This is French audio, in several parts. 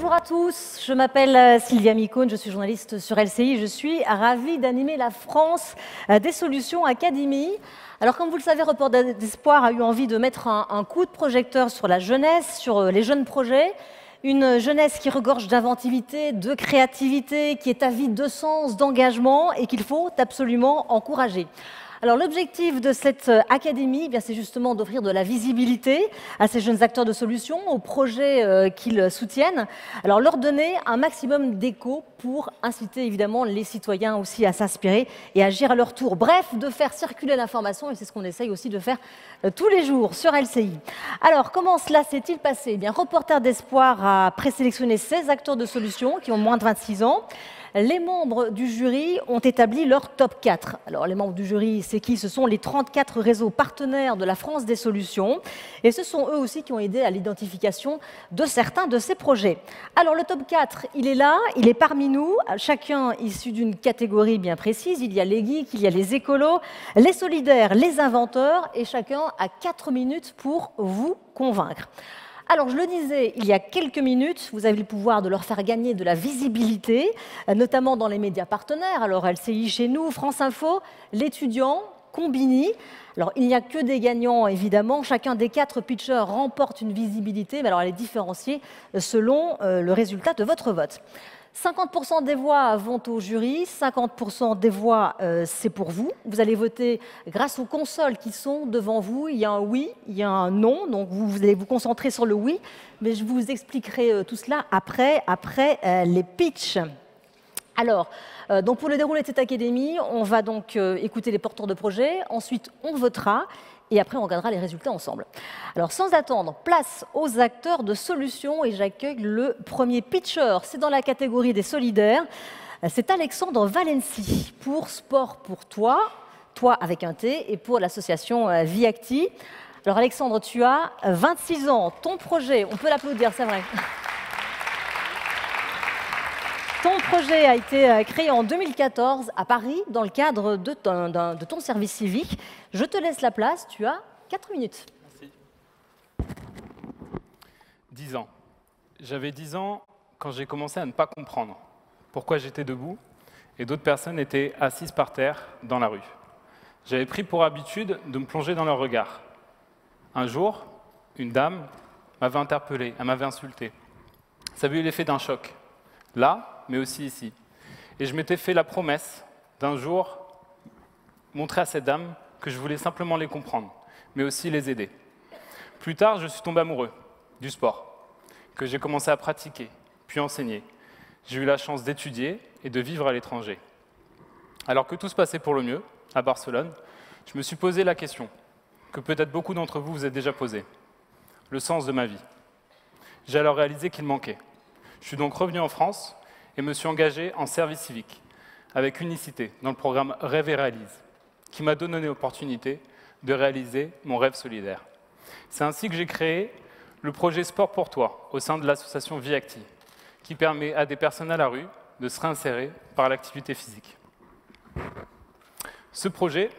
bonjour à tous, je m'appelle Sylvia Micone, je suis journaliste sur LCI, je suis ravie d'animer la France des Solutions Academy. Alors comme vous le savez, Report d'Espoir a eu envie de mettre un coup de projecteur sur la jeunesse, sur les jeunes projets, une jeunesse qui regorge d'inventivité, de créativité, qui est avide de sens, d'engagement et qu'il faut absolument encourager. Alors l'objectif de cette académie, c'est justement d'offrir de la visibilité à ces jeunes acteurs de solutions, aux projets qu'ils soutiennent, alors leur donner un maximum d'écho pour inciter évidemment les citoyens aussi à s'inspirer et agir à leur tour. Bref, de faire circuler l'information et c'est ce qu'on essaye aussi de faire tous les jours sur LCI. Alors comment cela s'est-il passé ? Reporter d'Espoir a présélectionné 16 acteurs de solutions qui ont moins de 26 ans. Les membres du jury ont établi leur top 4. Alors, les membres du jury, c'est qui ? Ce sont les 34 réseaux partenaires de la France des solutions. Et ce sont eux aussi qui ont aidé à l'identification de certains de ces projets. Alors, le top 4, il est là, il est parmi nous, chacun issu d'une catégorie bien précise. Il y a les geeks, il y a les écolos, les solidaires, les inventeurs, et chacun a 4 minutes pour vous convaincre. Alors, je le disais, il y a quelques minutes, vous avez le pouvoir de leur faire gagner de la visibilité, notamment dans les médias partenaires. Alors, LCI chez nous, France Info, L'Étudiant, Combini. Alors, il n'y a que des gagnants, évidemment. Chacun des 4 pitchers remporte une visibilité, mais alors elle est différenciée selon le résultat de votre vote. 50% des voix vont au jury, 50% des voix, c'est pour vous. Vous allez voter grâce aux consoles qui sont devant vous. Il y a un oui, il y a un non, donc vous allez vous concentrer sur le oui, mais je vous expliquerai tout cela après les pitchs. Alors, donc pour le déroulé de cette académie, on va donc écouter les porteurs de projets, ensuite on votera, et après on regardera les résultats ensemble. Alors sans attendre, place aux acteurs de solutions et j'accueille le premier pitcher. C'est dans la catégorie des solidaires. C'est Alexandre Valency pour Sport pour toi, toi avec un T, et pour l'association Viacti. Alors Alexandre, tu as 26 ans, ton projet, on peut l'applaudir, c'est vrai. Ton projet a été créé en 2014 à Paris dans le cadre de ton service civique. Je te laisse la place, tu as 4 minutes. Merci. 10 ans. J'avais 10 ans quand j'ai commencé à ne pas comprendre pourquoi j'étais debout et d'autres personnes étaient assises par terre dans la rue. J'avais pris pour habitude de me plonger dans leur regard. Un jour, une dame m'avait interpellé, elle m'avait insulté. Ça avait eu l'effet d'un choc. Là, mais aussi ici. Et je m'étais fait la promesse d'un jour montrer à cette dame que je voulais simplement les comprendre, mais aussi les aider. Plus tard, je suis tombé amoureux du sport, que j'ai commencé à pratiquer, puis enseigner. J'ai eu la chance d'étudier et de vivre à l'étranger. Alors que tout se passait pour le mieux, à Barcelone, je me suis posé la question, que peut-être beaucoup d'entre vous vous êtes déjà posée, le sens de ma vie. J'ai alors réalisé qu'il manquait. Je suis donc revenu en France et me suis engagé en service civique, avec unicité, dans le programme Rêve et Réalise, qui m'a donné l'opportunité de réaliser mon rêve solidaire. C'est ainsi que j'ai créé le projet Sport pour toi, au sein de l'association Viacti, qui permet à des personnes à la rue de se réinsérer par l'activité physique. Ce projet,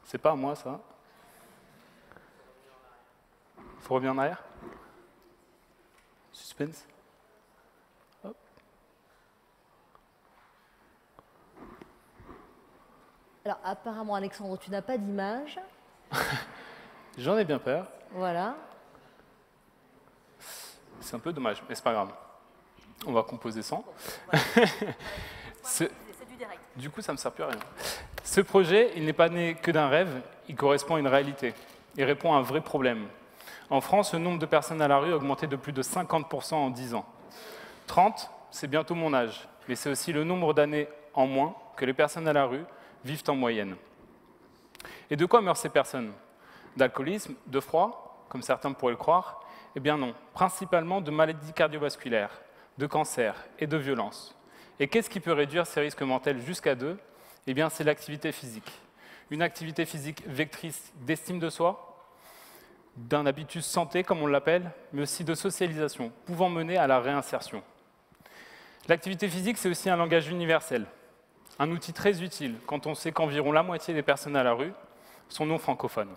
c'est pas à moi ça. Il faut revenir en arrière. Suspense. Hop. Alors apparemment, Alexandre, tu n'as pas d'image. J'en ai bien peur. Voilà. C'est un peu dommage, mais c'est pas grave. On va composer sans. C'est du direct. Du coup, ça ne me sert plus à rien. Ce projet, il n'est pas né que d'un rêve, il correspond à une réalité. Il répond à un vrai problème. En France, le nombre de personnes à la rue a augmenté de plus de 50% en 10 ans. 30, c'est bientôt mon âge, mais c'est aussi le nombre d'années en moins que les personnes à la rue vivent en moyenne. Et de quoi meurent ces personnes ? D'alcoolisme, de froid, comme certains pourraient le croire ? Eh bien non, principalement de maladies cardiovasculaires, de cancer et de violences. Et qu'est-ce qui peut réduire ces risques mortels jusqu'à 2 ? Eh bien c'est l'activité physique. Une activité physique vectrice d'estime de soi, d'un habitus santé, comme on l'appelle, mais aussi de socialisation, pouvant mener à la réinsertion. L'activité physique, c'est aussi un langage universel, un outil très utile quand on sait qu'environ la moitié des personnes à la rue sont non francophones.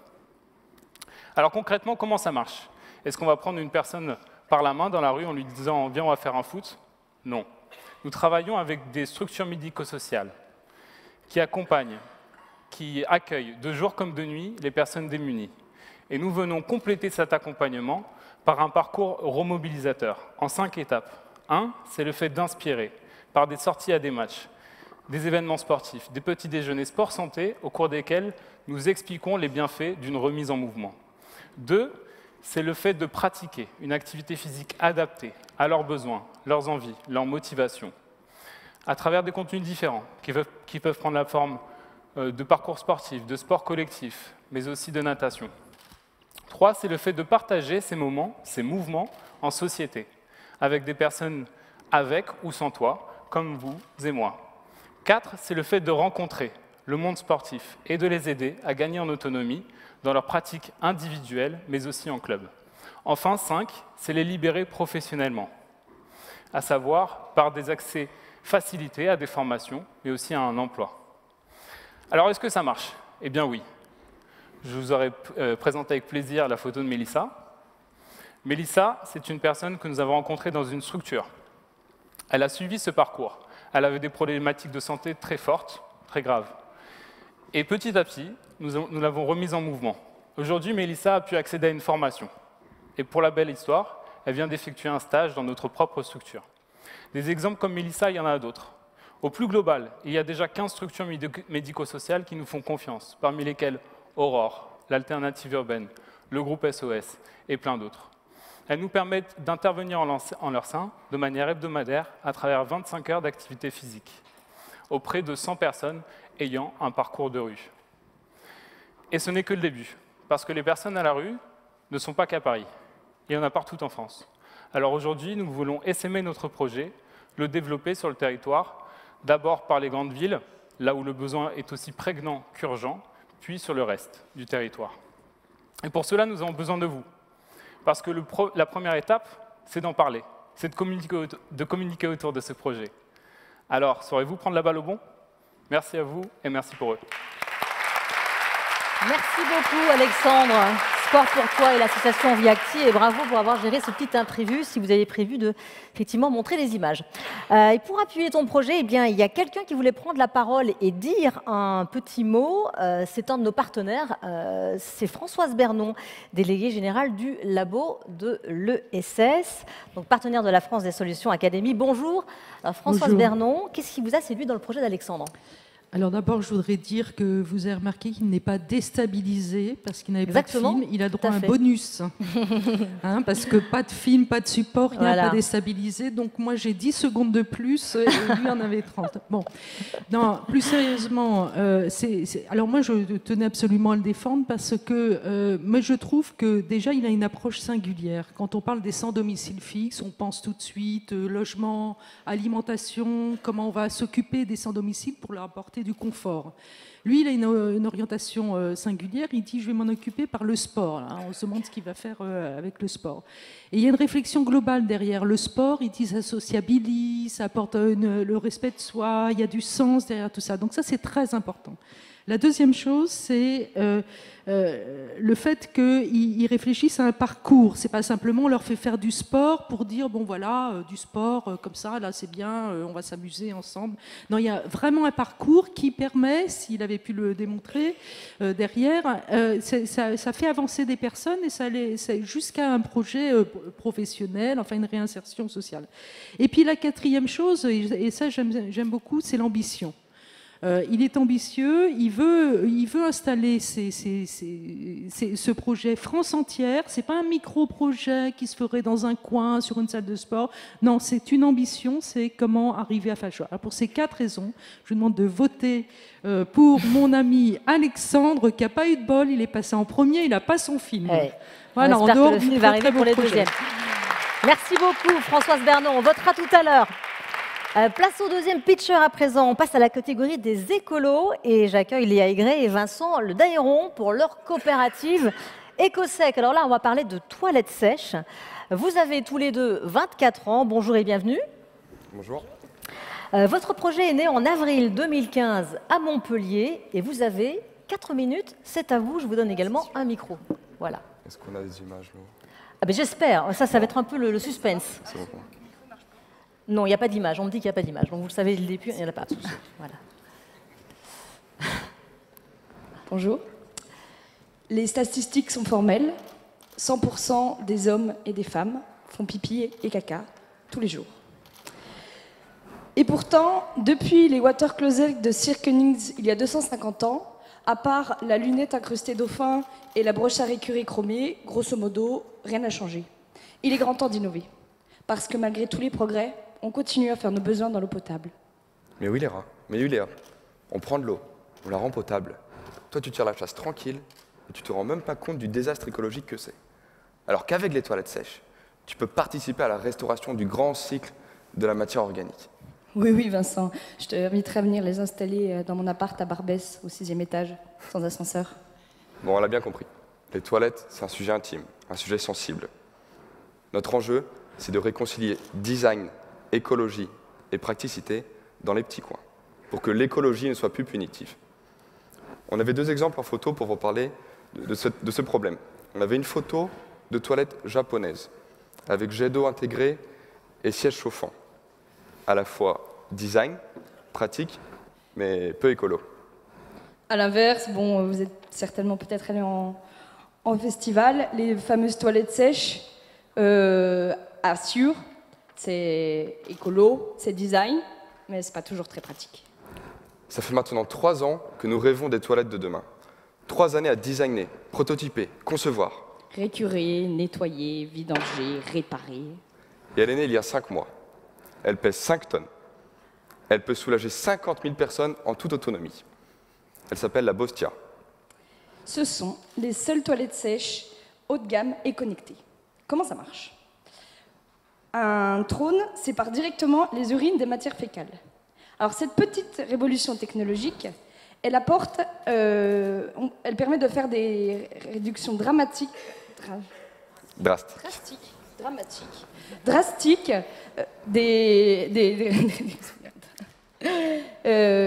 Alors concrètement, comment ça marche? Est-ce qu'on va prendre une personne par la main dans la rue en lui disant « Viens, on va faire un foot » Non. Nous travaillons avec des structures médico-sociales qui accompagnent, qui accueillent de jour comme de nuit les personnes démunies. Et nous venons compléter cet accompagnement par un parcours remobilisateur en 5 étapes. 1, c'est le fait d'inspirer par des sorties à des matchs, des événements sportifs, des petits déjeuners sport-santé au cours desquels nous expliquons les bienfaits d'une remise en mouvement. 2, c'est le fait de pratiquer une activité physique adaptée à leurs besoins, leurs envies, leurs motivations, à travers des contenus différents qui peuvent prendre la forme de parcours sportifs, de sport collectif, mais aussi de natation. 3, c'est le fait de partager ces moments, ces mouvements en société, avec des personnes avec ou sans toit, comme vous et moi. 4, c'est le fait de rencontrer le monde sportif et de les aider à gagner en autonomie dans leurs pratiques individuelles, mais aussi en club. Enfin, 5, c'est les libérer professionnellement, à savoir par des accès facilités à des formations, mais aussi à un emploi. Alors, est-ce que ça marche? Eh bien oui. Je vous aurais présenté avec plaisir la photo de Mélissa. Mélissa, c'est une personne que nous avons rencontrée dans une structure. Elle a suivi ce parcours. Elle avait des problématiques de santé très fortes, très graves. Et petit à petit, nous l'avons remise en mouvement. Aujourd'hui, Mélissa a pu accéder à une formation. Et pour la belle histoire, elle vient d'effectuer un stage dans notre propre structure. Des exemples comme Mélissa, il y en a d'autres. Au plus global, il y a déjà 15 structures médico-sociales qui nous font confiance, parmi lesquelles Aurore, l'Alternative Urbaine, le groupe SOS et plein d'autres. Elles nous permettent d'intervenir en leur sein de manière hebdomadaire à travers 25 heures d'activité physique, auprès de 100 personnes ayant un parcours de rue. Et ce n'est que le début, parce que les personnes à la rue ne sont pas qu'à Paris. Il y en a partout en France. Alors aujourd'hui, nous voulons essaimer notre projet, le développer sur le territoire, d'abord par les grandes villes, là où le besoin est aussi prégnant qu'urgent, puis sur le reste du territoire. Et pour cela, nous avons besoin de vous. Parce que la première étape, c'est d'en parler, c'est de communiquer autour de ce projet. Alors, saurez-vous prendre la balle au bon? Merci à vous et merci pour eux. Merci beaucoup Alexandre. Sport pour toi et l'association Vie Active, et bravo pour avoir géré ce petit imprévu si vous avez prévu de effectivement montrer les images. Et pour appuyer ton projet, eh bien, il y a quelqu'un qui voulait prendre la parole et dire un petit mot. C'est un de nos partenaires, c'est Françoise Bernon, déléguée générale du labo de l'ESS, donc partenaire de la France des Solutions Académie. Bonjour. Alors, Françoise Bernon, qu'est-ce qui vous a séduit dans le projet d'Alexandre? Alors d'abord, je voudrais dire que vous avez remarqué qu'il n'est pas déstabilisé parce qu'il n'avait pas de film. Il a droit à un bonus. Hein, parce que pas de film, pas de support, il n'est pas déstabilisé. Donc moi, j'ai 10 secondes de plus et lui en avait 30. Bon. Non, plus sérieusement, alors moi, je tenais absolument à le défendre parce que moi, je trouve que déjà, il a une approche singulière. Quand on parle des sans domicile fixe, on pense tout de suite logement, alimentation, comment on va s'occuper des sans domicile pour leur apporter du confort. Lui, il a une orientation singulière. Il dit, je vais m'en occuper par le sport. Là. On se demande ce qu'il va faire avec le sport. Et il y a une réflexion globale derrière le sport. Il dit, ça sociabilise, ça apporte le respect de soi, il y a du sens derrière tout ça. Donc ça, c'est très important. La deuxième chose, c'est le fait qu'ils réfléchissent à un parcours. C'est pas simplement on leur fait faire du sport pour dire bon voilà du sport comme ça là c'est bien, on va s'amuser ensemble. Non, il y a vraiment un parcours qui permet, s'il avait pu le démontrer derrière, ça fait avancer des personnes et ça jusqu'à un projet professionnel, enfin une réinsertion sociale. Et puis la quatrième chose, et ça j'aime beaucoup, c'est l'ambition. Il est ambitieux, il veut installer ce projet France entière. C'est pas un micro-projet qui se ferait dans un coin sur une salle de sport. Non, c'est une ambition, c'est comment arriver à faire le choix. Alors pour ces 4 raisons, je vous demande de voter pour mon ami Alexandre, qui n'a pas eu de bol, il est passé en premier, il n'a pas son film. Ouais. Voilà, on espère que le film va arriver pour les deuxièmes. Merci beaucoup Françoise Bernon, on votera tout à l'heure. Place au deuxième pitcher à présent. On passe à la catégorie des écolos et j'accueille Léa Aigret et Vincent Le Dailleron pour leur coopérative EcoSec. Alors là, on va parler de toilettes sèches. Vous avez tous les deux 24 ans. Bonjour et bienvenue. Bonjour. Votre projet est né en avril 2015 à Montpellier et vous avez 4 minutes. C'est à vous. Je vous donne également un micro. Voilà. Est-ce qu'on a des images là? Ah ben j'espère, ça va être un peu le suspense. C'est bon. Non, il n'y a pas d'image, on me dit qu'il n'y a pas d'image. Donc vous le savez dès le début, il n'y en a pas. Voilà. Bonjour. Les statistiques sont formelles. 100% des hommes et des femmes font pipi et caca tous les jours. Et pourtant, depuis les water closets de Sir Königs il y a 250 ans, à part la lunette incrustée dauphin et la broche à récurer chromée, grosso modo, rien n'a changé. Il est grand temps d'innover. Parce que malgré tous les progrès, on continue à faire nos besoins dans l'eau potable. Mais oui, Léa. Mais oui, Léa. On prend de l'eau, on la rend potable. Toi, tu tires la chasse tranquille et tu te rends même pas compte du désastre écologique que c'est. Alors qu'avec les toilettes sèches, tu peux participer à la restauration du grand cycle de la matière organique. Oui, oui, Vincent. Je t'inviterai à venir les installer dans mon appart à Barbès, au 6e étage, sans ascenseur. Bon, on l'a bien compris. Les toilettes, c'est un sujet intime, un sujet sensible. Notre enjeu, c'est de réconcilier design, écologie et praticité dans les petits coins, pour que l'écologie ne soit plus punitive. On avait 2 exemples en photo pour vous parler de ce problème. On avait une photo de toilettes japonaises, avec jet d'eau intégré et siège chauffant. À la fois design, pratique, mais peu écolo. À l'inverse, bon, vous êtes certainement peut-être allé en festival, les fameuses toilettes sèches, assurent, c'est écolo, c'est design, mais c'est pas toujours très pratique. Ça fait maintenant 3 ans que nous rêvons des toilettes de demain. 3 années à designer, prototyper, concevoir. Récurer, nettoyer, vidanger, réparer. Et elle est née il y a 5 mois. Elle pèse 5 tonnes. Elle peut soulager 50 000 personnes en toute autonomie. Elle s'appelle la Bostia. Ce sont les seules toilettes sèches, haut de gamme et connectées. Comment ça marche? Un trône sépare directement les urines des matières fécales. Alors cette petite révolution technologique, elle apporte, elle permet de faire des réductions dramatiques,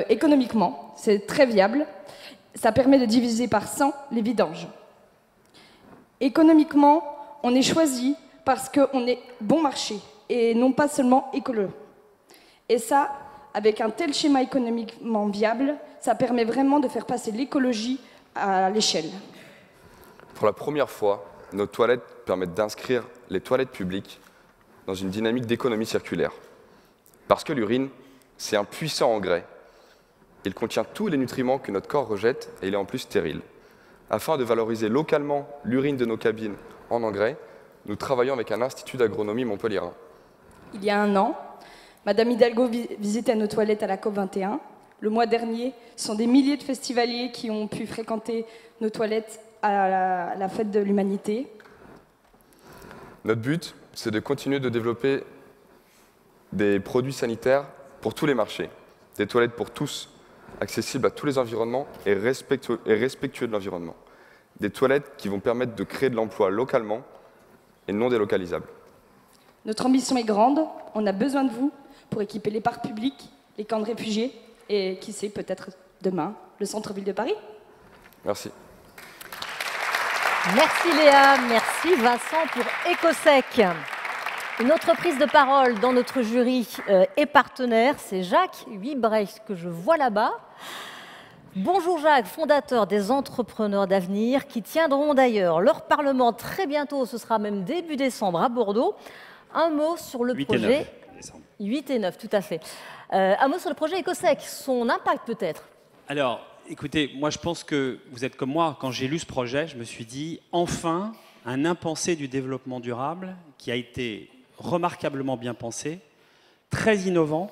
économiquement. C'est très viable. Ça permet de diviser par 100 les vidanges. Économiquement, on est choisi parce qu'on est bon marché et non pas seulement écolo. Et ça, avec un tel schéma économiquement viable, ça permet vraiment de faire passer l'écologie à l'échelle. Pour la première fois, nos toilettes permettent d'inscrire les toilettes publiques dans une dynamique d'économie circulaire. Parce que l'urine, c'est un puissant engrais. Il contient tous les nutriments que notre corps rejette et il est en plus stérile. Afin de valoriser localement l'urine de nos cabines en engrais, nous travaillons avec un institut d'agronomie montpelliérain. Il y a 1 an, Madame Hidalgo visitait nos toilettes à la COP21. Le mois dernier, ce sont des milliers de festivaliers qui ont pu fréquenter nos toilettes à la fête de l'humanité. Notre but, c'est de continuer de développer des produits sanitaires pour tous les marchés, des toilettes pour tous, accessibles à tous les environnements et respectueux de l'environnement. Des toilettes qui vont permettre de créer de l'emploi localement et non délocalisable. Notre ambition est grande, on a besoin de vous pour équiper les parcs publics, les camps de réfugiés et, qui sait, peut-être demain, le centre-ville de Paris. Merci. Merci Léa, merci Vincent pour EcoSec. Une autre prise de parole dans notre jury et partenaire, c'est Jacques Huybrecht que je vois là-bas. Bonjour Jacques, fondateur des Entrepreneurs d'Avenir, qui tiendront d'ailleurs leur parlement très bientôt, ce sera même début décembre à Bordeaux. Un mot sur le projet. 8 et 9 décembre. 8 et 9, tout à fait. Un mot sur le projet EcoSec, son impact peut-être. Alors, écoutez, moi je pense que vous êtes comme moi, quand j'ai lu ce projet, je me suis dit, enfin, un impensé du développement durable qui a été remarquablement bien pensé, très innovant,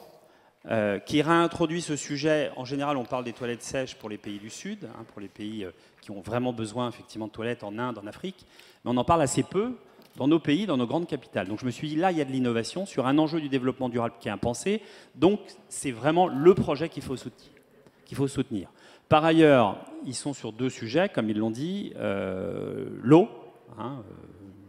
qui réintroduit ce sujet. En général, on parle des toilettes sèches pour les pays du Sud, hein, pour les pays qui ont vraiment besoin effectivement de toilettes en Inde, en Afrique, mais on en parle assez peu dans nos pays, dans nos grandes capitales. Donc je me suis dit, là, il y a de l'innovation sur un enjeu du développement durable qui est impensé, donc c'est vraiment le projet qu'il faut soutenir. Par ailleurs, ils sont sur 2 sujets, comme ils l'ont dit, l'eau. Hein,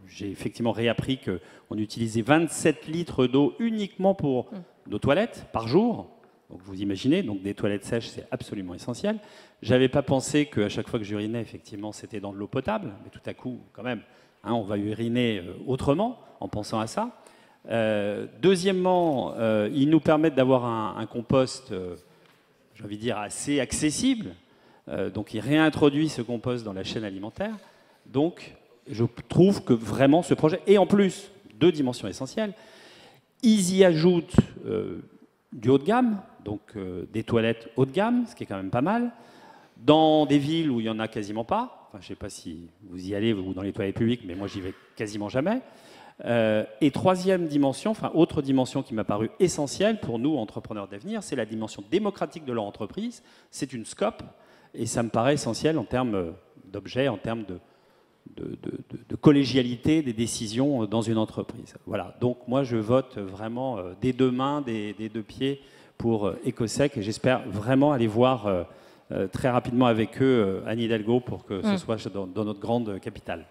j'ai effectivement réappris qu'on utilisait 27 litres d'eau uniquement pour nos toilettes par jour. Donc vous imaginez, donc des toilettes sèches, c'est absolument essentiel. J'avais pas pensé qu'à chaque fois que j'urinais, effectivement, c'était dans de l'eau potable, mais tout à coup, quand même, hein, on va uriner autrement en pensant à ça. Deuxièmement, ils nous permettent d'avoir un compost, j'ai envie de dire, assez accessible. Donc, ils réintroduisent ce compost dans la chaîne alimentaire. Donc, je trouve que vraiment ce projet, et en plus, 2 dimensions essentielles, ils y ajoutent du haut de gamme, donc des toilettes haut de gamme, ce qui est quand même pas mal, dans des villes où il n'y en a quasiment pas. Enfin, je ne sais pas si vous y allez ou dans les toilettes publiques, mais moi, j'y vais quasiment jamais. Et troisième dimension, enfin autre dimension qui m'a paru essentielle pour nous, entrepreneurs d'avenir, c'est la dimension démocratique de leur entreprise. C'est une scope, et ça me paraît essentiel en termes d'objets, en termes de collégialité des décisions dans une entreprise. Voilà, donc moi je vote vraiment des 2 mains, des 2 pieds pour EcoSec, et j'espère vraiment aller voir très rapidement avec eux Anne Hidalgo pour que ce soit dans notre grande capitale.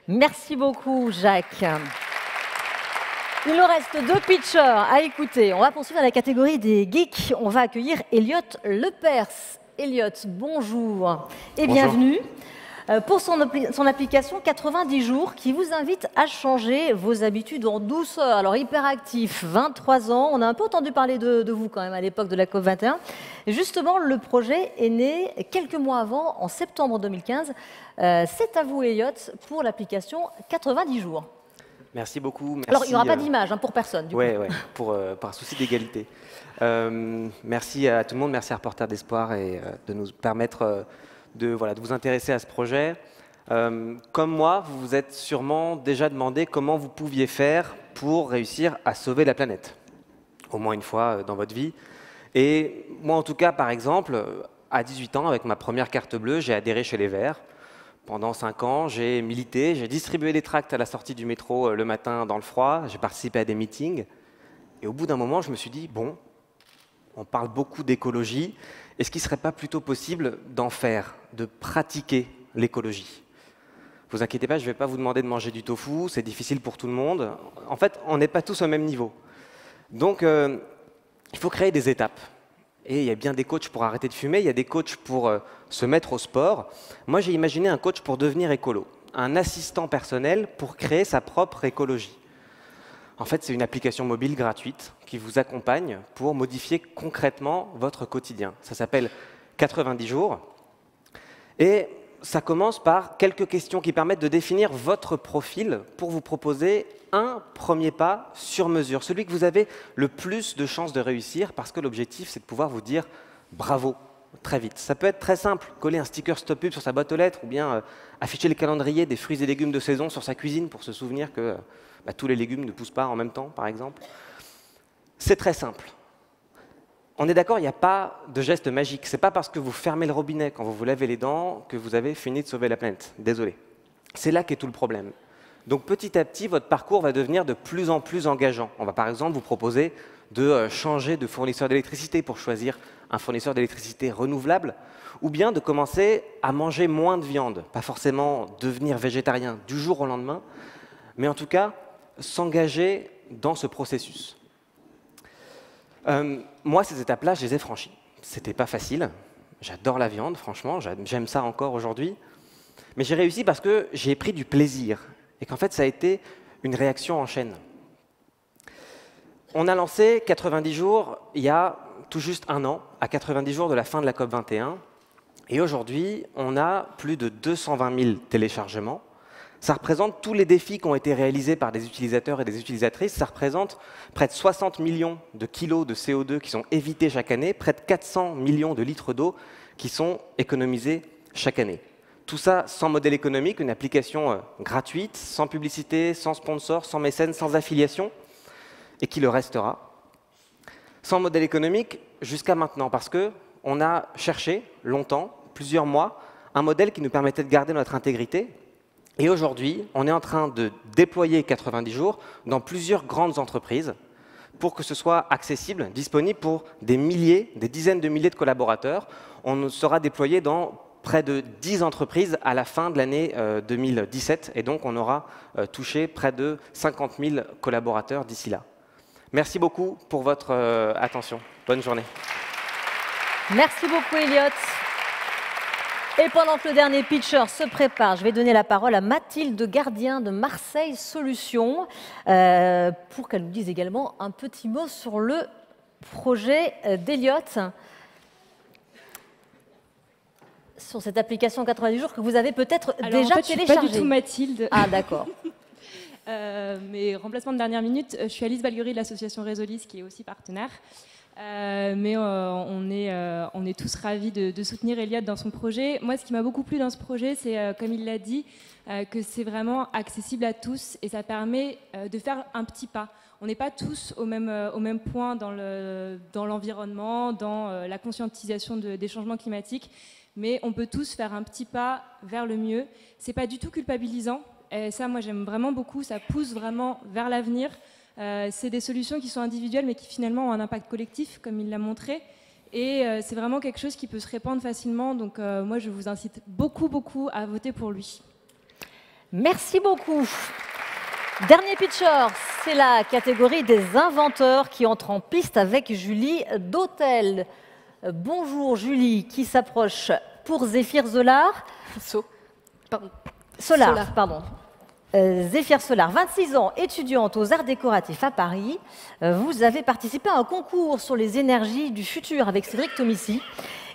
Merci beaucoup, Jacques. Il nous reste 2 pitchers à écouter. On va poursuivre la catégorie des geeks. On va accueillir Elliot Lepers. Elliot, bonjour et bienvenue pour son application 90 jours qui vous invite à changer vos habitudes en douceur. Alors, hyperactif, 23 ans. On a un peu entendu parler de vous quand même à l'époque de la COP21. Et justement, le projet est né quelques mois avant, en septembre 2015. C'est à vous, Elliot, pour l'application 90 jours. Merci beaucoup. Merci, alors, il n'y aura pas d'image pour personne. Oui, par souci d'égalité. Merci à tout le monde, merci à Reporters d'Espoir et de nous permettre de vous intéresser à ce projet. Comme moi, vous vous êtes sûrement déjà demandé comment vous pouviez faire pour réussir à sauver la planète, au moins une fois dans votre vie. Et moi, en tout cas, par exemple, à 18 ans, avec ma première carte bleue, j'ai adhéré chez les Verts. Pendant 5 ans, j'ai milité, j'ai distribué des tracts à la sortie du métro le matin dans le froid, j'ai participé à des meetings. Et au bout d'un moment, je me suis dit, bon, on parle beaucoup d'écologie, est-ce qu'il ne serait pas plutôt possible d'en faire, de pratiquer l'écologie? Ne vous inquiétez pas, je ne vais pas vous demander de manger du tofu, c'est difficile pour tout le monde. En fait, on n'est pas tous au même niveau. Donc, il faut créer des étapes. Et il y a bien des coachs pour arrêter de fumer, il y a des coachs pour se mettre au sport. Moi, j'ai imaginé un coach pour devenir écolo, un assistant personnel pour créer sa propre écologie. En fait, c'est une application mobile gratuite qui vous accompagne pour modifier concrètement votre quotidien. Ça s'appelle 90 jours. Et ça commence par quelques questions qui permettent de définir votre profil pour vous proposer un premier pas sur mesure, celui que vous avez le plus de chances de réussir, parce que l'objectif, c'est de pouvoir vous dire bravo très vite. Ça peut être très simple, coller un sticker Stop Pub sur sa boîte aux lettres, ou bien afficher le calendrier des fruits et légumes de saison sur sa cuisine pour se souvenir que tous les légumes ne poussent pas en même temps, par exemple. C'est très simple. On est d'accord, il n'y a pas de geste magique. Ce n'est pas parce que vous fermez le robinet quand vous vous lavez les dents que vous avez fini de sauver la planète. Désolé. C'est là qu'est tout le problème. Donc petit à petit, votre parcours va devenir de plus en plus engageant. On va par exemple vous proposer de changer de fournisseur d'électricité pour choisir un fournisseur d'électricité renouvelable, ou bien de commencer à manger moins de viande, pas forcément devenir végétarien du jour au lendemain, mais en tout cas s'engager dans ce processus. Moi, ces étapes-là, je les ai franchies. C'était pas facile. J'adore la viande, franchement, j'aime ça encore aujourd'hui. Mais j'ai réussi parce que j'ai pris du plaisir et qu'en fait, ça a été une réaction en chaîne. On a lancé 90 jours il y a tout juste 1 an, à 90 jours de la fin de la COP21. Et aujourd'hui, on a plus de 220 000 téléchargements. Ça représente tous les défis qui ont été réalisés par des utilisateurs et des utilisatrices. Ça représente près de 60 millions de kilos de CO2 qui sont évités chaque année, près de 400 millions de litres d'eau qui sont économisés chaque année. Tout ça sans modèle économique, une application gratuite, sans publicité, sans sponsor, sans mécène, sans affiliation, et qui le restera. Sans modèle économique jusqu'à maintenant, parce qu'on a cherché longtemps, plusieurs mois, un modèle qui nous permettait de garder notre intégrité. Et aujourd'hui, on est en train de déployer 90 jours dans plusieurs grandes entreprises pour que ce soit accessible, disponible pour des milliers, des dizaines de milliers de collaborateurs. On sera déployé dans près de 10 entreprises à la fin de l'année 2017, et donc on aura touché près de 50 000 collaborateurs d'ici là. Merci beaucoup pour votre attention. Bonne journée. Merci beaucoup, Elliot. Et pendant que le dernier pitcher se prépare, je vais donner la parole à Mathilde Gardien de Marseille Solutions pour qu'elle nous dise également un petit mot sur le projet d'Elliot, sur cette application 90 jours que vous avez peut-être déjà téléchargée. Je ne suis pas du tout Mathilde. Ah, d'accord. Mais remplacement de dernière minute, je suis Alice Balguerie de l'association Résolis, qui est aussi partenaire. Mais on est tous ravis de soutenir Elliot dans son projet. Moi, ce qui m'a beaucoup plu dans ce projet, c'est, comme il l'a dit, que c'est vraiment accessible à tous et ça permet de faire un petit pas. On n'est pas tous au même point dans l'environnement, dans la conscientisation des changements climatiques, mais on peut tous faire un petit pas vers le mieux. C'est pas du tout culpabilisant. Et ça, moi, j'aime vraiment beaucoup. Ça pousse vraiment vers l'avenir. C'est des solutions qui sont individuelles mais qui finalement ont un impact collectif, comme il l'a montré. Et c'est vraiment quelque chose qui peut se répandre facilement. Donc moi, je vous incite beaucoup à voter pour lui. Merci beaucoup. Dernier pitcher, c'est la catégorie des inventeurs qui entrent en piste avec Julie d'Hôtel. Bonjour Julie, qui s'approche pour Zéphyr Solar. Solar, pardon. Zéphyr Solar, 26 ans, étudiante aux arts décoratifs à Paris. Vous avez participé à un concours sur les énergies du futur avec Cédric Tomissi.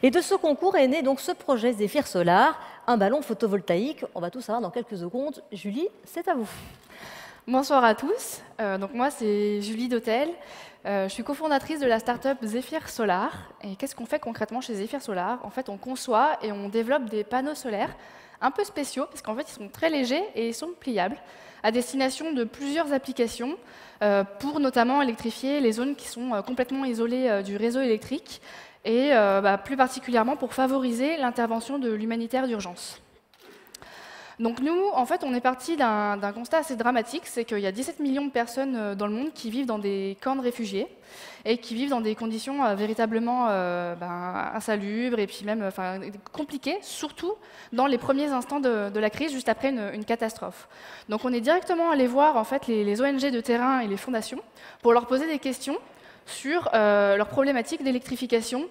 Et de ce concours est né donc ce projet Zéphyr Solar, un ballon photovoltaïque. On va tout savoir dans quelques secondes. Julie, c'est à vous. Bonsoir à tous. Donc moi, c'est Julie d'Hôtel. Je suis cofondatrice de la start-up Zéphyr Solar. Et qu'est-ce qu'on fait concrètement chez Zéphyr Solar? En fait, on conçoit et on développe des panneaux solaires un peu spéciaux, parce qu'en fait, ils sont très légers et ils sont pliables, à destination de plusieurs applications, pour notamment électrifier les zones qui sont complètement isolées du réseau électrique, et plus particulièrement pour favoriser l'intervention de l'humanitaire d'urgence. Donc nous, en fait, on est parti d'un constat assez dramatique, c'est qu'il y a 17 millions de personnes dans le monde qui vivent dans des camps de réfugiés et qui vivent dans des conditions véritablement insalubres et puis même compliquées, surtout dans les premiers instants de la crise, juste après une catastrophe. Donc on est directement allé voir en fait, les ONG de terrain et les fondations pour leur poser des questions sur leurs problématiques d'électrification,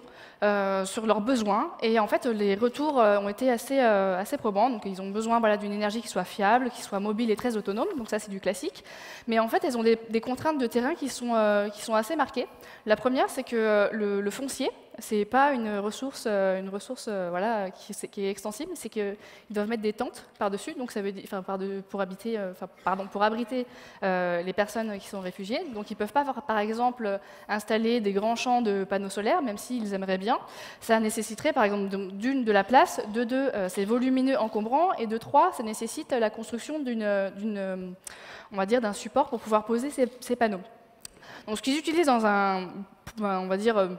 sur leurs besoins. Et en fait, les retours ont été assez probants. Donc, ils ont besoin d'une énergie qui soit fiable, qui soit mobile et très autonome. Donc ça, c'est du classique. Mais en fait, elles ont des contraintes de terrain qui sont assez marquées. La première, c'est que le foncier, c'est pas une ressource qui est extensible, c'est qu'ils doivent mettre des tentes par-dessus, donc ça veut dire, pour abriter les personnes qui sont réfugiées. Donc ils peuvent pas, par exemple, installer des grands champs de panneaux solaires, même s'ils aimeraient bien. Ça nécessiterait, par exemple, d'une, de la place, de deux, c'est volumineux, encombrant, et de trois, ça nécessite la construction d'un support pour pouvoir poser ces panneaux. Donc, ce qu'ils utilisent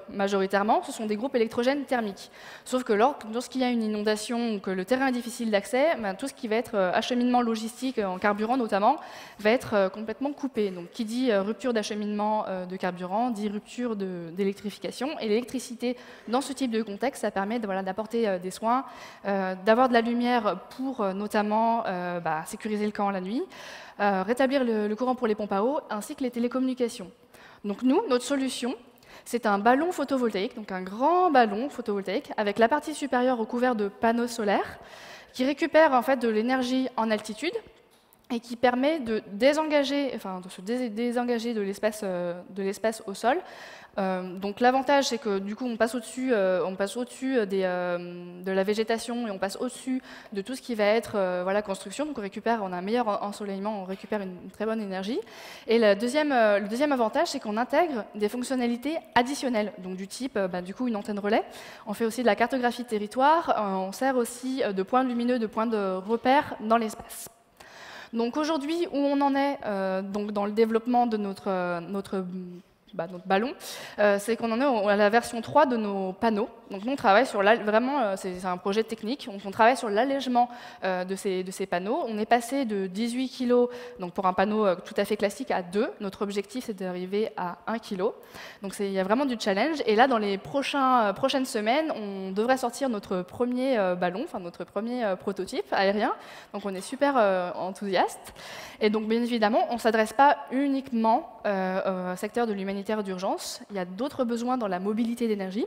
majoritairement, ce sont des groupes électrogènes thermiques. Sauf que lorsqu'il y a une inondation ou que le terrain est difficile d'accès, tout ce qui va être acheminement logistique, en carburant notamment, va être complètement coupé. Donc, qui dit rupture d'acheminement de carburant, dit rupture d'électrification. Et l'électricité, dans ce type de contexte, ça permet d'apporter des soins, d'avoir de la lumière pour notamment sécuriser le camp la nuit, rétablir le courant pour les pompes à eau, ainsi que les télécommunications. Donc nous, notre solution, c'est un ballon photovoltaïque, donc un grand ballon photovoltaïque, avec la partie supérieure recouverte de panneaux solaires, qui récupère en fait de l'énergie en altitude et qui permet de se désengager de l'espace au sol. Donc l'avantage, c'est que du coup, on passe au-dessus de la végétation et on passe au-dessus de tout ce qui va être construction. Donc on a un meilleur ensoleillement, on récupère une très bonne énergie. Et le deuxième avantage, c'est qu'on intègre des fonctionnalités additionnelles, donc du type une antenne relais. On fait aussi de la cartographie de territoire, on sert aussi de points lumineux, de points de repère dans l'espace. Donc aujourd'hui, où on en est dans le développement de notre ballon, c'est qu'on en est à la version 3 de nos panneaux. Donc nous, on travaille sur c'est un projet technique, on travaille sur l'allègement de ces panneaux. On est passé de 18 kg donc pour un panneau tout à fait classique à 2. Notre objectif, c'est d'arriver à 1 kg. Donc il y a vraiment du challenge. Et là, dans les prochaines semaines, on devrait sortir notre premier ballon, notre premier prototype aérien. Donc on est super enthousiaste. Et donc bien évidemment, on ne s'adresse pas uniquement au secteur de l'humanité humanitaire d'urgence. Il y a d'autres besoins dans la mobilité d'énergie.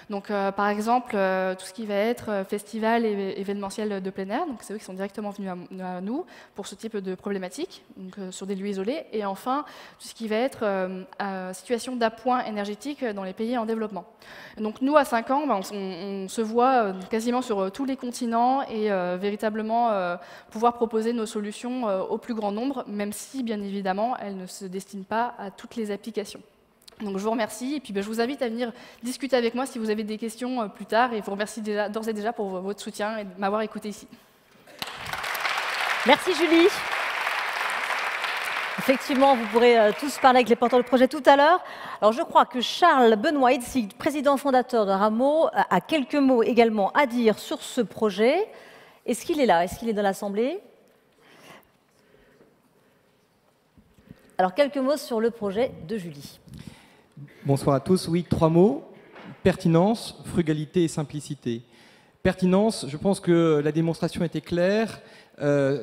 Donc, par exemple, tout ce qui va être festival et événementiel de plein air. Donc, c'est eux qui sont directement venus à nous pour ce type de problématique, donc, sur des lieux isolés. Et enfin, tout ce qui va être situation d'appoint énergétique dans les pays en développement. Donc, nous, à 5 ans, on se voit quasiment sur tous les continents et véritablement pouvoir proposer nos solutions au plus grand nombre, même si, bien évidemment, elles ne se destinent pas à toutes les applications. Donc je vous remercie et puis je vous invite à venir discuter avec moi si vous avez des questions plus tard et je vous remercie d'ores et déjà pour votre soutien et de m'avoir écouté ici. Merci Julie. Effectivement, vous pourrez tous parler avec les porteurs de projet tout à l'heure. Alors je crois que Charles Benoît Hitzig, président fondateur de Rameau, a quelques mots également à dire sur ce projet. Est-ce qu'il est là? Est-ce qu'il est dans l'Assemblée? Alors quelques mots sur le projet de Julie. Bonsoir à tous. Oui, 3 mots. Pertinence, frugalité et simplicité. Pertinence, je pense que la démonstration était claire.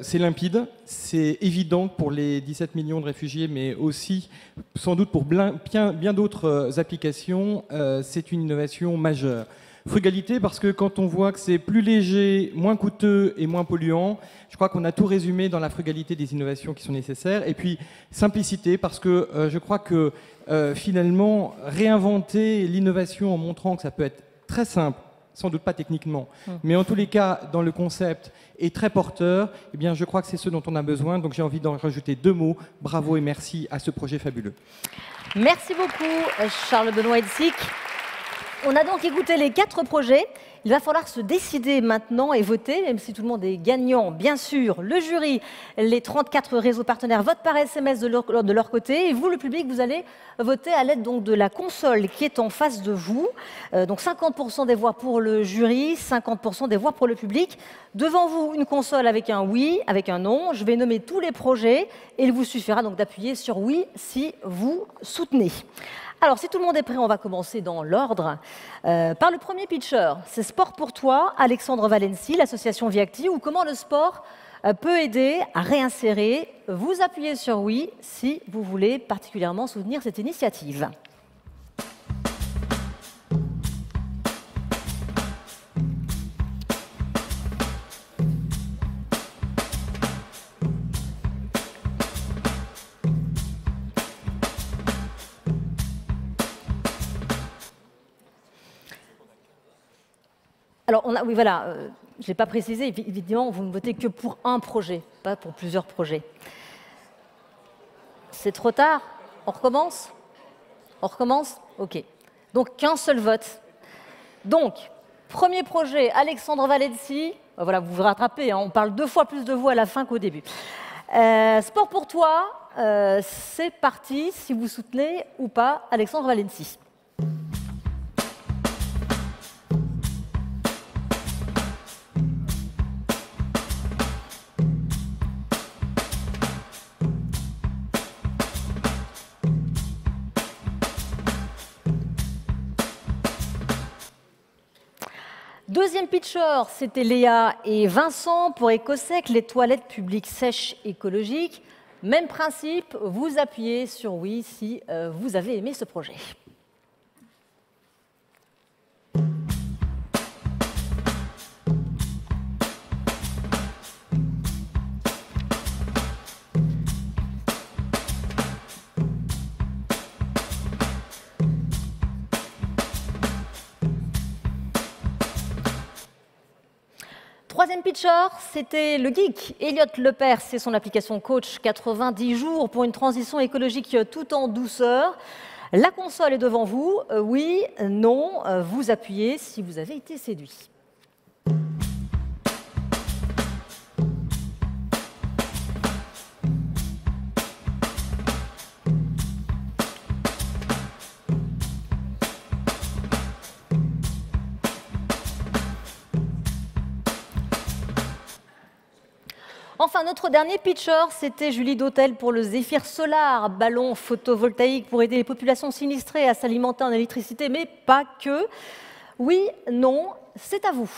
C'est limpide, c'est évident pour les 17 millions de réfugiés, mais aussi sans doute pour bien d'autres applications. C'est une innovation majeure. Frugalité, parce que quand on voit que c'est plus léger, moins coûteux et moins polluant, je crois qu'on a tout résumé dans la frugalité des innovations qui sont nécessaires. Et puis, simplicité, parce que je crois que finalement, réinventer l'innovation en montrant que ça peut être très simple, sans doute pas techniquement, mais en tous les cas, dans le concept, est très porteur, eh bien, je crois que c'est ce dont on a besoin. Donc, j'ai envie d'en rajouter 2 mots. Bravo et merci à ce projet fabuleux. Merci beaucoup, Charles Benoît Hitzig. On a donc écouté les 4 projets. Il va falloir se décider maintenant et voter, même si tout le monde est gagnant, bien sûr. Le jury, les 34 réseaux partenaires votent par SMS de leur côté. Et vous, le public, vous allez voter à l'aide donc de la console qui est en face de vous. Donc 50% des voix pour le jury, 50% des voix pour le public. Devant vous, une console avec un oui, avec un non. Je vais nommer tous les projets et il vous suffira donc d'appuyer sur oui si vous soutenez. Alors, si tout le monde est prêt, on va commencer dans l'ordre. Par le premier pitcher, c'est Sport pour toi, Alexandre Valency, l'association Viacti, ou comment le sport peut aider à réinsérer. Vous appuyez sur oui si vous voulez particulièrement soutenir cette initiative. Alors, oui, voilà, je ne l'ai pas précisé, évidemment, vous ne votez que pour un projet, pas pour plusieurs projets. C'est trop tard? On recommence? On recommence? OK. Donc, qu'un seul vote. Donc, premier projet, Alexandre Valency. Voilà, vous vous rattrapez, hein, on parle 2 fois plus de vous à la fin qu'au début. Sport pour toi, c'est parti, si vous soutenez ou pas Alexandre Valency. Deuxième pitcher, c'était Léa et Vincent pour Ecosec, les toilettes publiques sèches écologiques. Même principe, vous appuyez sur oui si vous avez aimé ce projet. Troisième pitcher, c'était le geek. Elliot Lepers, c'est son application Coach 90 jours pour une transition écologique tout en douceur. La console est devant vous. Oui, non, vous appuyez si vous avez été séduit. Enfin, notre dernier pitcher, c'était Julie Dautel pour le Zéphyr Solar, ballon photovoltaïque pour aider les populations sinistrées à s'alimenter en électricité, mais pas que. Oui, non, c'est à vous.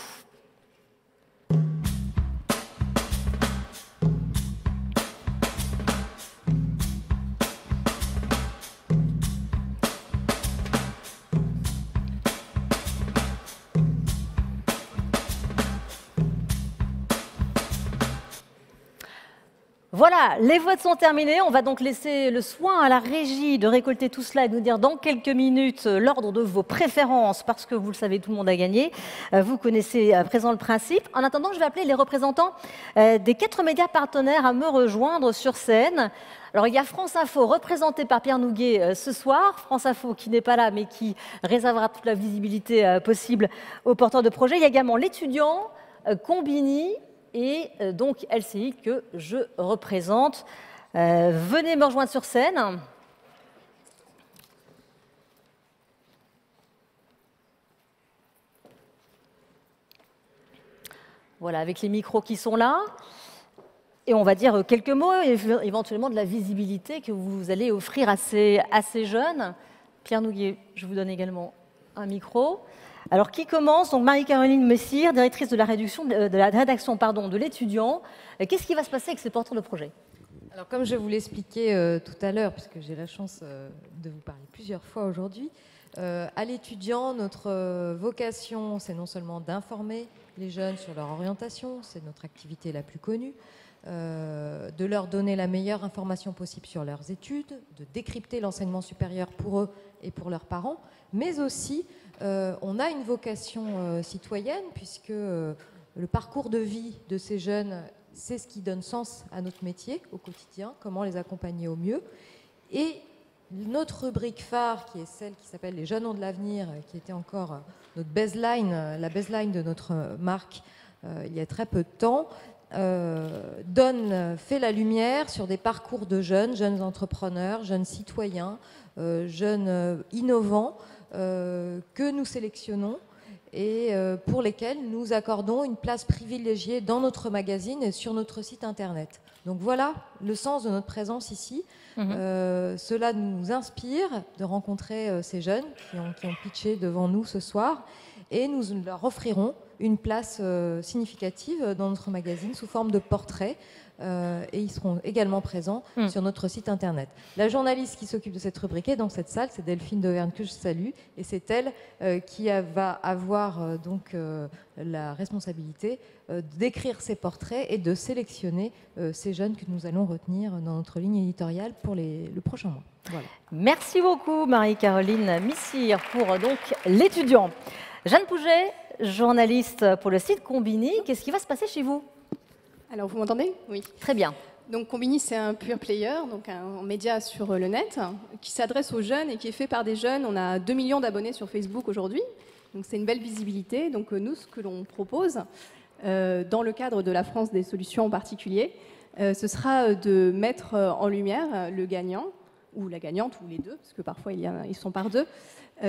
Voilà, les votes sont terminés. On va donc laisser le soin à la régie de récolter tout cela et de nous dire dans quelques minutes l'ordre de vos préférences, parce que vous le savez, tout le monde a gagné. Vous connaissez à présent le principe. En attendant, je vais appeler les représentants des 4 médias partenaires à me rejoindre sur scène. Alors, il y a France Info, représentée par Pierre Nouguet ce soir. France Info qui n'est pas là, mais qui réservera toute la visibilité possible aux porteurs de projets. Il y a également l'étudiant, Combini, et donc LCI que je représente. Venez me rejoindre sur scène. Voilà, avec les micros qui sont là. Et on va dire quelques mots, éventuellement de la visibilité que vous allez offrir à ces jeunes. Pierre Nouguet, je vous donne également un micro. Alors, qui commence? Donc, Marie-Caroline Messire, directrice de la rédaction de l'étudiant. Qu'est-ce qui va se passer avec ces porteurs de projet? Alors, comme je vous l'expliquais tout à l'heure, puisque j'ai la chance de vous parler plusieurs fois aujourd'hui, à l'étudiant, notre vocation, c'est non seulement d'informer les jeunes sur leur orientation, c'est notre activité la plus connue, de leur donner la meilleure information possible sur leurs études, de décrypter l'enseignement supérieur pour eux et pour leurs parents, mais aussi on a une vocation citoyenne, puisque le parcours de vie de ces jeunes, c'est ce qui donne sens à notre métier au quotidien, comment les accompagner au mieux. Et notre rubrique phare, qui est celle qui s'appelle Les jeunes ont de l'avenir, qui était encore notre baseline, la baseline de notre marque il y a très peu de temps, fait la lumière sur des parcours de jeunes entrepreneurs, jeunes citoyens, jeunes innovants, que nous sélectionnons et pour lesquels nous accordons une place privilégiée dans notre magazine et sur notre site internet. Donc voilà le sens de notre présence ici. Cela nous inspire de rencontrer ces jeunes qui ont pitché devant nous ce soir, et nous leur offrirons une place significative dans notre magazine sous forme de portraits. Et ils seront également présents sur notre site internet. La journaliste qui s'occupe de cette rubrique est dans cette salle, c'est Delphine Dauvergne que je salue, et c'est elle qui va avoir donc la responsabilité d'écrire ces portraits et de sélectionner ces jeunes que nous allons retenir dans notre ligne éditoriale pour le prochain mois. Voilà. Merci beaucoup Marie-Caroline Missire pour donc l'étudiant. Jeanne Pouget, journaliste pour le site Combini, qu'est-ce qui va se passer chez vous? Alors, vous m'entendez? Oui. Très bien. Donc, Combini, c'est un pure player, donc un média sur le net, qui s'adresse aux jeunes et qui est fait par des jeunes. On a 2 millions d'abonnés sur Facebook aujourd'hui, donc c'est une belle visibilité. Donc, nous, ce que l'on propose, dans le cadre de la France des solutions en particulier, ce sera de mettre en lumière le gagnant, ou la gagnante, ou les deux, parce que parfois ils sont par deux,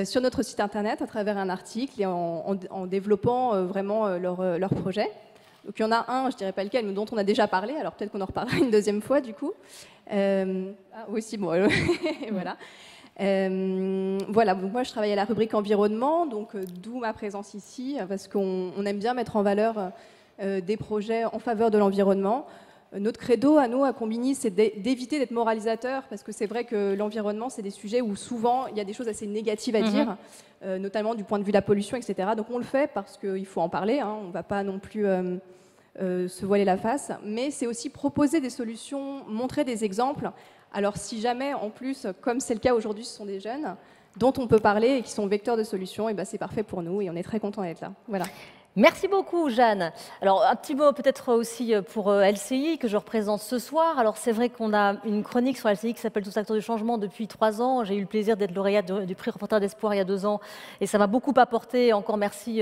sur notre site internet à travers un article et en développant vraiment leur projet. Donc il y en a un, je ne dirais pas lequel, mais dont on a déjà parlé, alors peut-être qu'on en reparlera une deuxième fois du coup. Aussi, bon, voilà. Voilà, donc moi je travaille à la rubrique environnement, donc d'où ma présence ici, parce qu'on aime bien mettre en valeur des projets en faveur de l'environnement. Notre credo à nous, à Combini, c'est d'éviter d'être moralisateur, parce que c'est vrai que l'environnement, c'est des sujets où souvent il y a des choses assez négatives à dire, notamment du point de vue de la pollution, etc. Donc on le fait parce qu'il faut en parler, hein, on ne va pas non plus se voiler la face, mais c'est aussi proposer des solutions, montrer des exemples. Alors si jamais, en plus, comme c'est le cas aujourd'hui, ce sont des jeunes dont on peut parler et qui sont vecteurs de solutions, et ben c'est parfait pour nous et on est très contents d'être là. Voilà. Merci beaucoup, Jeanne. Alors, un petit mot peut-être aussi pour LCI, que je représente ce soir. Alors, c'est vrai qu'on a une chronique sur LCI qui s'appelle Tous acteurs du changement depuis 3 ans. J'ai eu le plaisir d'être lauréate du prix Reporter d'Espoir il y a 2 ans et ça m'a beaucoup apporté. Encore merci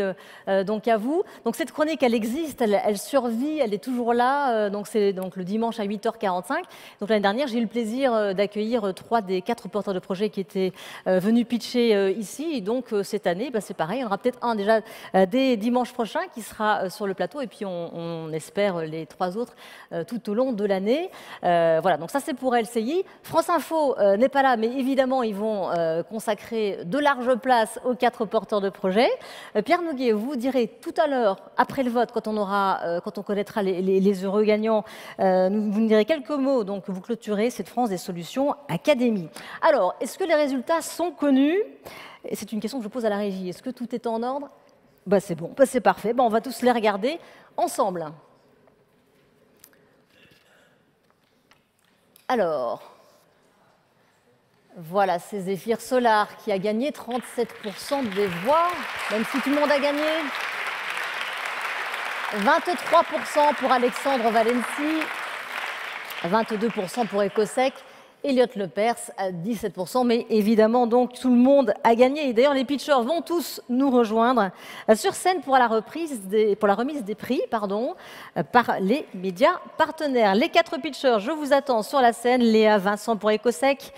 donc à vous. Donc, cette chronique, elle existe, elle survit, elle est toujours là. Donc, c'est donc le dimanche à 8h45. Donc, l'année dernière, j'ai eu le plaisir d'accueillir 3 des 4 porteurs de projets qui étaient venus pitcher ici. Et donc, cette année, bah, c'est pareil. Il y en aura peut-être un déjà dès dimanche prochain qui sera sur le plateau, et puis on espère les 3 autres tout au long de l'année. Voilà, donc ça c'est pour LCI. France Info n'est pas là, mais évidemment ils vont consacrer de larges places aux 4 porteurs de projets. Pierre Nouguet, vous direz tout à l'heure, après le vote, quand on connaîtra les heureux gagnants, vous nous direz quelques mots, donc vous clôturez cette France des solutions Académie. Alors, est-ce que les résultats sont connus? C'est une question que je pose à la régie. Est-ce que tout est en ordre? Bah c'est bon, bah c'est parfait. Bah on va tous les regarder ensemble. Alors, voilà, c'est Zéphyr Solar qui a gagné 37% des voix, même si tout le monde a gagné. 23% pour Alexandre Valency, 22% pour Ecosec, Elliot Lepers à 17%, mais évidemment, donc, tout le monde a gagné. Et d'ailleurs, les pitchers vont tous nous rejoindre sur scène pour la remise des prix par les médias partenaires. Les 4 pitchers, je vous attends sur la scène. Léa Vincent pour Ecosec,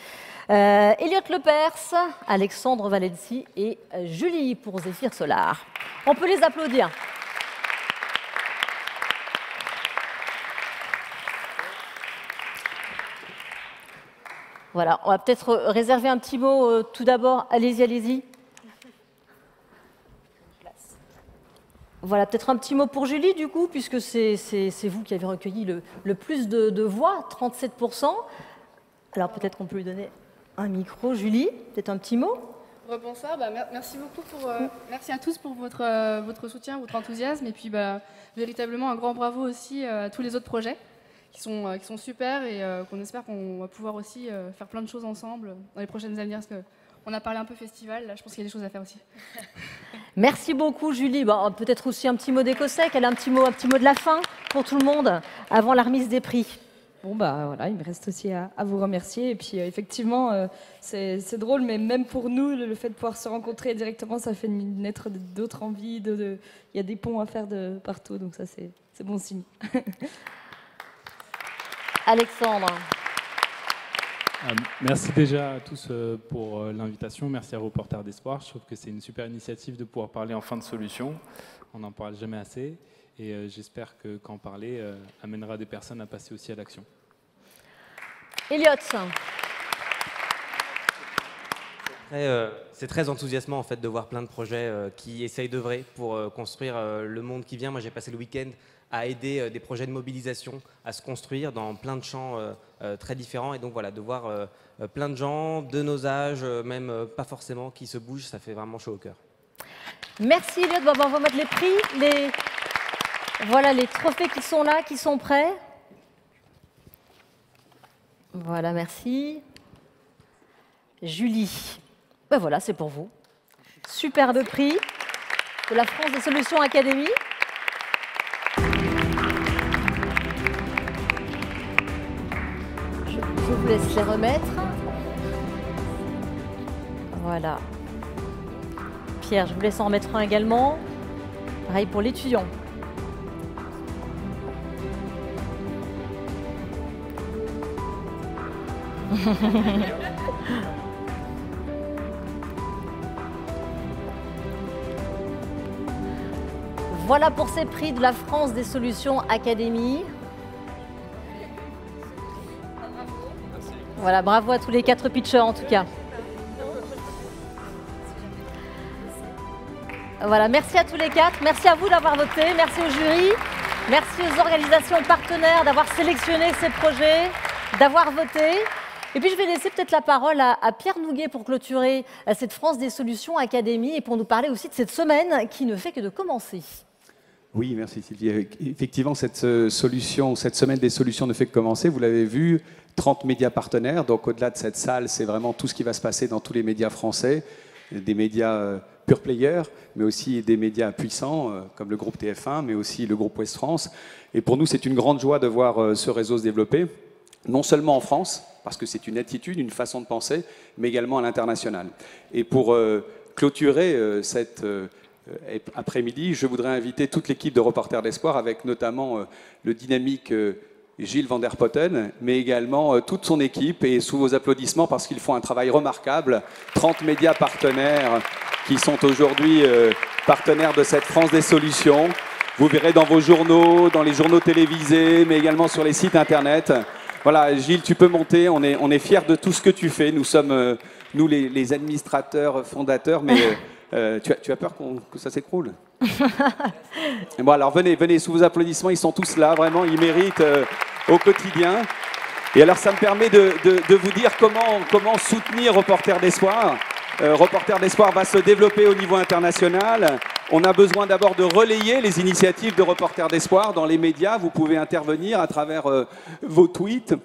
Elliot Lepers, Alexandre Valency et Julie pour Zéphyr Solar. On peut les applaudir. Voilà, on va peut-être réserver un petit mot tout d'abord. Allez-y, allez-y. Voilà, peut-être un petit mot pour Julie, du coup, puisque c'est vous qui avez recueilli le plus de voix, 37%. Alors peut-être qu'on peut lui donner un micro. Julie, peut-être un petit mot. Bonsoir, merci beaucoup merci à tous pour votre soutien, votre enthousiasme, et puis véritablement un grand bravo aussi à tous les autres projets qui sont super et qu'on espère qu'on va pouvoir aussi faire plein de choses ensemble dans les prochaines années, parce qu'on a parlé un peu festival, là je pense qu'il y a des choses à faire aussi. Merci beaucoup Julie. Bon, peut-être aussi un petit mot d'Ecosec, elle a un petit mot de la fin pour tout le monde avant la remise des prix. Bon voilà, il me reste aussi à vous remercier, et puis effectivement c'est drôle, mais même pour nous le fait de pouvoir se rencontrer directement, ça fait naître d'autres envies, il y a des ponts à faire de partout, donc ça c'est bon signe. Alexandre. Merci déjà à tous pour l'invitation. Merci à Reporters d'Espoir. Je trouve que c'est une super initiative de pouvoir parler enfin de solutions. On n'en parle jamais assez. Et j'espère qu'en parler amènera des personnes à passer aussi à l'action. Elliot. C'est très enthousiasmant en fait de voir plein de projets qui essayent d'œuvrer pour construire le monde qui vient. Moi j'ai passé le week-end à aider des projets de mobilisation à se construire dans plein de champs très différents. Et donc voilà, de voir plein de gens de nos âges, même pas forcément, qui se bougent, ça fait vraiment chaud au cœur. Merci Elliot. On va mettre les prix, voilà les trophées qui sont là, qui sont prêts. Voilà, merci. Julie. Voilà, c'est pour vous. Superbe prix de la France des Solutions Académie. Je vous laisse les remettre. Voilà. Pierre, je vous laisse en remettre un également. Pareil pour l'étudiant. Voilà pour ces prix de la France des Solutions Académie. Voilà, bravo à tous les 4 pitchers en tout cas. Voilà, merci à tous les 4. Merci à vous d'avoir voté. Merci au jury. Merci aux organisations partenaires d'avoir sélectionné ces projets, d'avoir voté. Et puis je vais laisser peut-être la parole à Pierre Nouguet pour clôturer cette France des Solutions Académie et pour nous parler aussi de cette semaine qui ne fait que de commencer. Oui, merci Sylvie. Effectivement, cette semaine des solutions ne fait que commencer. Vous l'avez vu, 30 médias partenaires. Donc au-delà de cette salle, c'est vraiment tout ce qui va se passer dans tous les médias français, des médias pure players, mais aussi des médias puissants comme le groupe TF1, mais aussi le groupe Ouest France. Et pour nous, c'est une grande joie de voir ce réseau se développer, non seulement en France, parce que c'est une attitude, une façon de penser, mais également à l'international. Et pour clôturer cette après-midi, je voudrais inviter toute l'équipe de Reporters d'Espoir, avec notamment le dynamique Gilles Van der Potten, mais également toute son équipe, et sous vos applaudissements, parce qu'ils font un travail remarquable. 30 médias partenaires qui sont aujourd'hui partenaires de cette France des solutions. Vous verrez dans vos journaux, dans les journaux télévisés, mais également sur les sites internet. Voilà, Gilles, tu peux monter, on est fiers de tout ce que tu fais. Nous sommes, nous, les administrateurs fondateurs, mais tu as peur que ça s'écroule? Bon, alors venez, sous vos applaudissements, ils sont tous là, vraiment, ils méritent au quotidien. Et alors, ça me permet de vous dire comment soutenir Reporters d'Espoir. Reporters d'Espoir va se développer au niveau international. On a besoin d'abord de relayer les initiatives de Reporters d'Espoir dans les médias. Vous pouvez intervenir à travers vos tweets,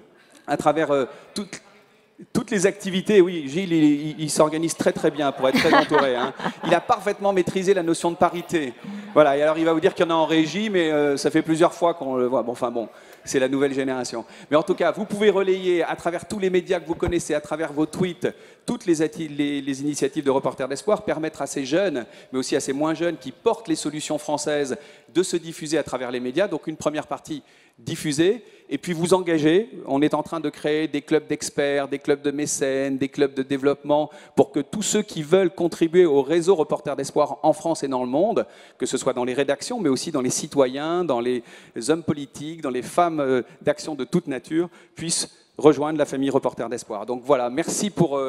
à travers toutes les activités. Oui, Gilles, il s'organise très très bien pour être très entouré. Hein. Il a parfaitement maîtrisé la notion de parité. Voilà, et alors il va vous dire qu'il y en a en régie, mais ça fait plusieurs fois qu'on le voit. Bon, enfin bon, c'est la nouvelle génération. Mais en tout cas, vous pouvez relayer à travers tous les médias que vous connaissez, à travers vos tweets, toutes les initiatives de Reporters d'Espoir, permettre à ces jeunes, mais aussi à ces moins jeunes qui portent les solutions françaises, de se diffuser à travers les médias. Donc une première partie diffuser, et puis vous engager. On est en train de créer des clubs d'experts, des clubs de mécènes, des clubs de développement, pour que tous ceux qui veulent contribuer au réseau Reporters d'Espoir en France et dans le monde, que ce soit dans les rédactions, mais aussi dans les citoyens, dans les hommes politiques, dans les femmes d'action de toute nature, puissent rejoindre la famille Reporters d'Espoir. Donc voilà, merci pour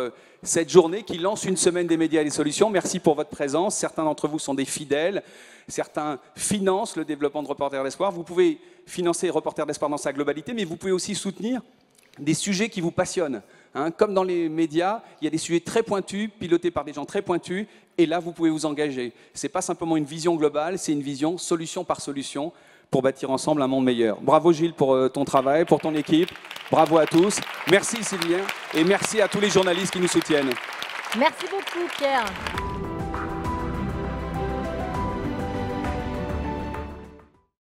cette journée qui lance une semaine des médias et des solutions. Merci pour votre présence. Certains d'entre vous sont des fidèles. Certains financent le développement de Reporters d'Espoir. Vous pouvez financer Reporters d'Espoir dans sa globalité, mais vous pouvez aussi soutenir des sujets qui vous passionnent. Hein. Comme dans les médias, il y a des sujets très pointus, pilotés par des gens très pointus, et là, vous pouvez vous engager. Ce n'est pas simplement une vision globale, c'est une vision solution par solution pour bâtir ensemble un monde meilleur. Bravo Gilles pour ton travail, pour ton équipe. Bravo à tous. Merci Sylvien, et merci à tous les journalistes qui nous soutiennent. Merci beaucoup Pierre.